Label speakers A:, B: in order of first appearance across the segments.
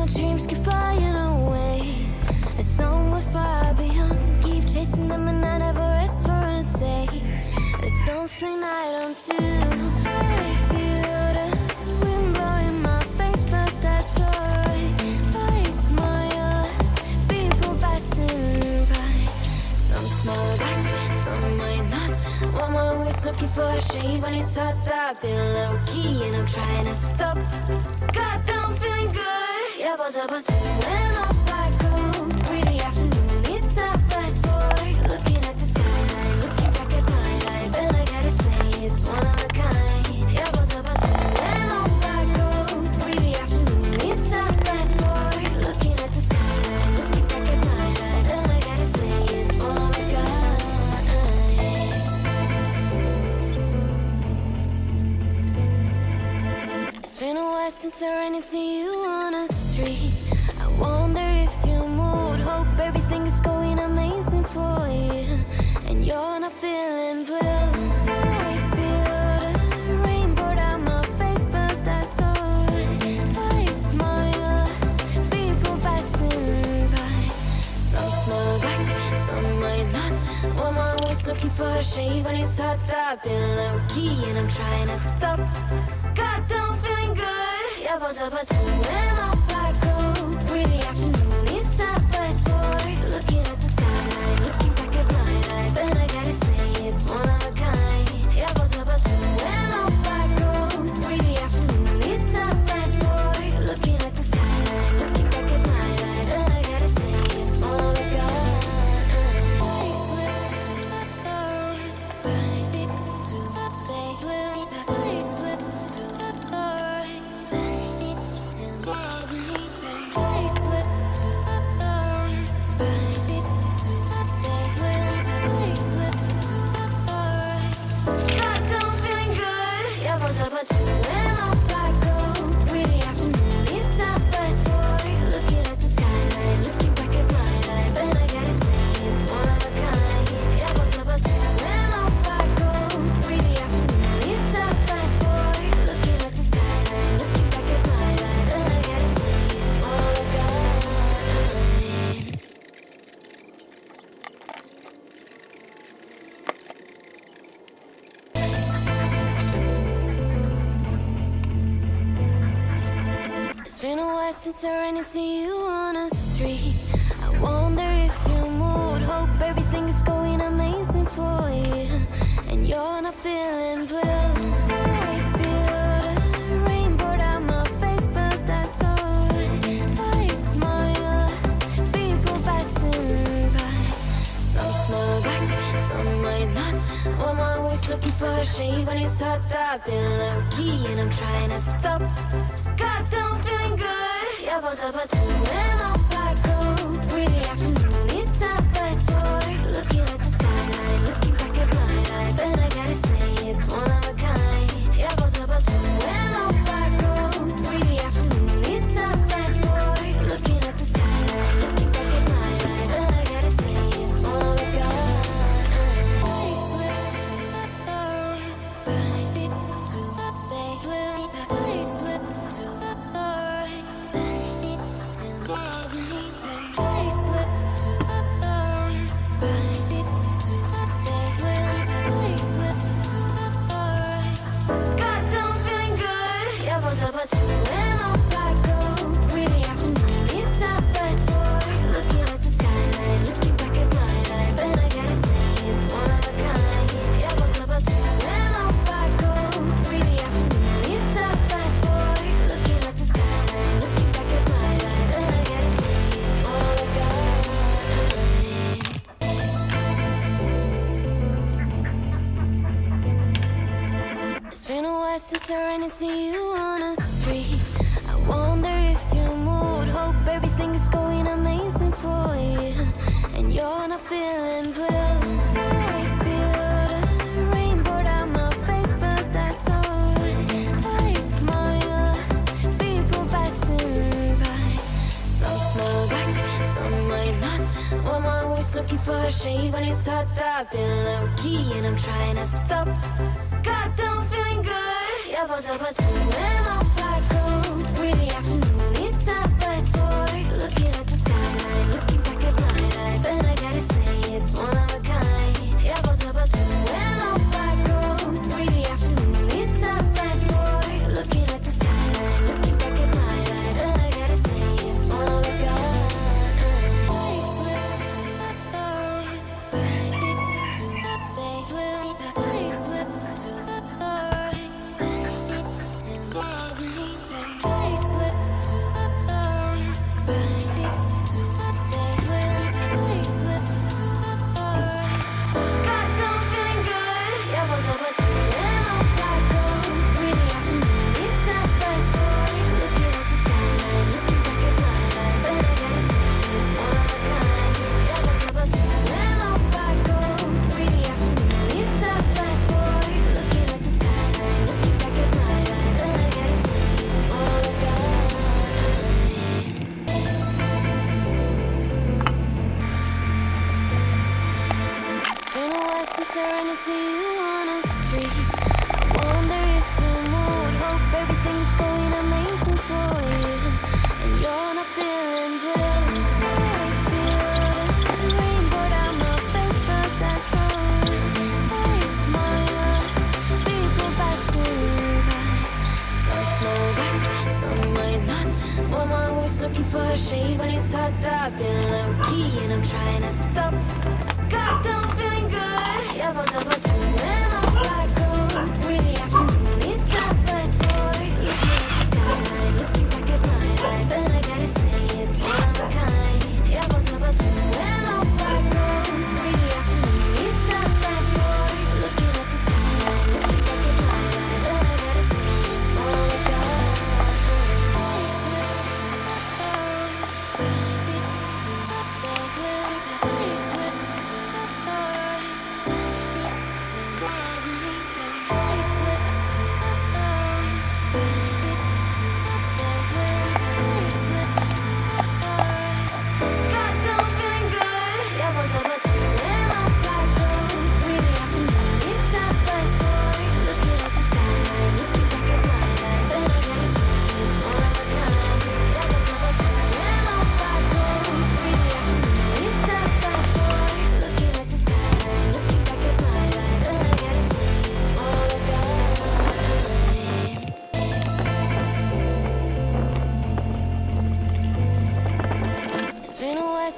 A: my dreams keep flying away. As somewhere far beyond, keep chasing them and I never rest for a day. There's something I don't do. I feel the wind blowing my face, but that's alright. I smile at people passing by. Some smile back, some might not. Well, I'm always looking for a shade when it's hot. I've been low key and I'm trying to stop. Goddamn, feeling good. Yeah, but when off I go. Pretty afternoon, it's a fast forward. Looking at the skyline, looking back at my life, and I gotta say it's one of a kind. Yeah, but when off I go. Pretty afternoon, it's a fast forward. Looking at the skyline, looking back at my life, and I gotta say it's one of a kind. It's been a while since I ran into you on the street. I wonder if you moved. Hope everything is going amazing for you, and you're not feeling blue. I feel the rain pour down my face, but that's alright. I smile at people passing by. Some smile back, some might not. Well, I'm always looking for a shade when it's hot. I've been low key and I'm trying to stop. Goddamn, feeling good. Yeah, but when off I go. Pretty afternoon, it's a fast forward. Looking at the skyline, looking back at my life, and I gotta say it's one of a kind. Yeah, but when off I go. Pretty afternoon, it's a fast forward. Looking at the skyline, looking back at my life, and I gotta say it's one of a kind. I slip to the right, it to the left. I slip to the right, it to the left. I slip to the right, it to the left. I slip to the right. Goddamn, feeling good. Yeah, but when off I go. Pretty afternoon, it's a fast forward. Looking at the skyline, looking back at my life, and I gotta say it's one of a kind. Yeah, but when off I go. Pretty afternoon, it's a fast forward. Looking at the skyline, looking back at my life, and I gotta say it's one of a kind. It's been a while since I ran into you on the street. I wonder if you moved. Hope everything is going amazing for you, and you're not feeling blue. I feel the rain pour down my face, but that's alright. I smile at people passing by. Some smile back, some might not. Well, I'm always looking for a shade when it's hot. I've been low key and I'm trying to stop. Goddamn, feeling good. Yeah, but when off I go. Pretty afternoon, it's a fast forward. Looking at the skyline, looking back at my life, and I gotta say it's one of a kind. Yeah, but when off I go. Pretty afternoon, it's a fast forward. Looking at the skyline, looking back at my life, and I gotta say it's one of a kind. I slip to the right, it to the left. I slip to the right, it to the left. I slip to the right, it to the left. I slip to the right. Goddamn, feeling good. Yeah, but when off I go. Pretty afternoon, it's a fast forward. Looking at the skyline, looking back at my life, and I gotta say it's one of a kind. Yeah, but when off I go. Pretty afternoon, it's a fast forward. Looking at the skyline, looking back at my life, and I gotta say it's one of a kind. It's been a while since I ran into you on the street. I wonder if you moved. Hope everything is going amazing for you, and you're not feeling blue. I feel the rain pour down my face, but that's alright. I smile at people passing by. Some smile back, some might not. Well, I'm always looking for a shade when it's hot. I've been low key and I'm trying to stop. Goddamn, feeling good. Yeah, but when off I go. Pretty afternoon, it's a fast forward. wonder if you moved. Hope everything's going amazing for you, and you're not feeling blue. I feel the rain pour down my face, but that's alright. I smile, people passing by. Some smile back, some might not. Well, I'm always looking for a shade when it's hot. I've been low key and I'm trying to stop. God, I'm feeling good. Yeah, but I'm and I'm fly cold. Really afternoon, it's not fast forward. Looking at the skyline, looking back at my life, and I gotta say it's one of a kind. Yeah, but I'm and I'm fly cold. Really afternoon, it's not fast forward. Looking at the skyline, looking back at my life, and I gotta say it's one of a kind.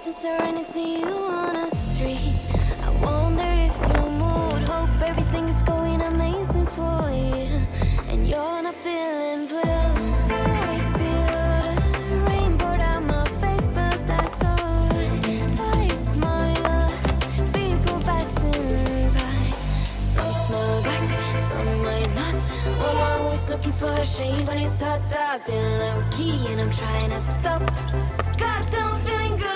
A: Since I ran into you on a street, I wonder if you moved. Hope everything is going amazing for you, and you're not feeling blue. I feel the rain pour down my face, but that's alright. I smile, people passing by. Some smile back, some might not. Well, I'm always looking for a shade when it's hot. I've been low key and I'm trying to stop. God, I'm feeling good.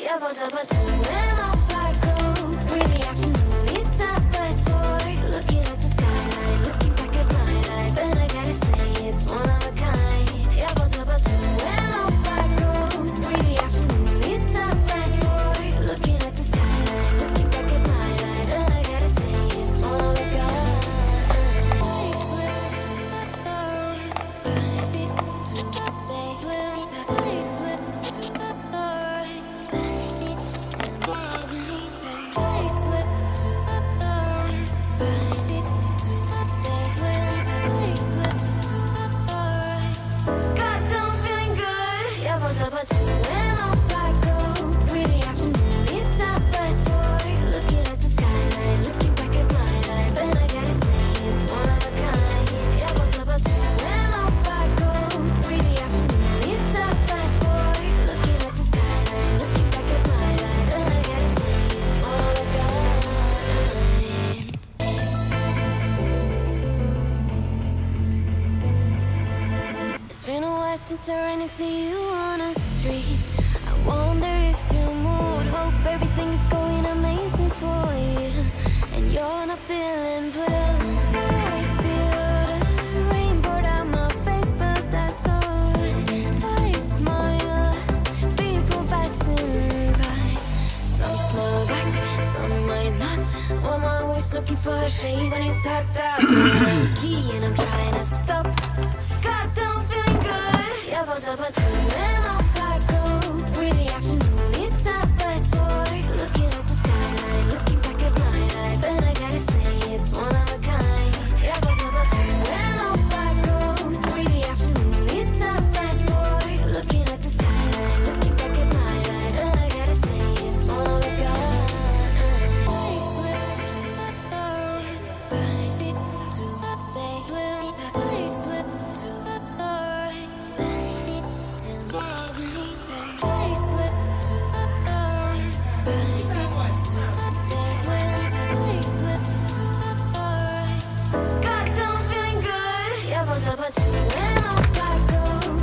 A: Yeah, but and I'll fly cold. Really afternoon, it's not fast forward. Looking at the skyline, looking back at my life, and I gotta say it's one of a kind. Yeah, but and I'll fly cold. Really afternoon, it's not fast forward. Looking at the skyline, looking back at my life, and I gotta say it's one of a kind. I slipped to the dark, to the blue. I slipped to the dark. I slipped to the dark, but it to the day. I slipped to the dark. God, I'm feeling good. Yeah, but and I'll fly cold. Really afternoon, it's not fast forward. Looking at the skyline, looking back at my life, and I gotta say it's one of a kind. Yeah, but and I'll fly cold. Really afternoon, it's not fast forward. Looking at the skyline, looking back at my life, and I gotta say it's one of a kind. It's been a while since I ran into you on a street. I wonder if you moved. Hope everything is going amazing for you, and you're not feeling blue. I feel the rain pour down my face, but that's alright. I smile, people passing by. Some smile back, some might not. Well, I'm always looking for a shade when it's hot. I've been low key and I'm trying to stop. God, I'm feeling good. Yeah, but and I'll fly cold. Really afternoon, it's not fast forward. Looking at the skyline, looking back at my life, and I gotta say it's one of a kind. Yeah, but and I'll fly cold. Really afternoon, it's not fast forward. Looking at the skyline, looking back at my life, and I gotta say it's one of a kind. I slipped to the dark, but it to the blue. I slipped to the dark, but it to the blue. I slipped to the dark, but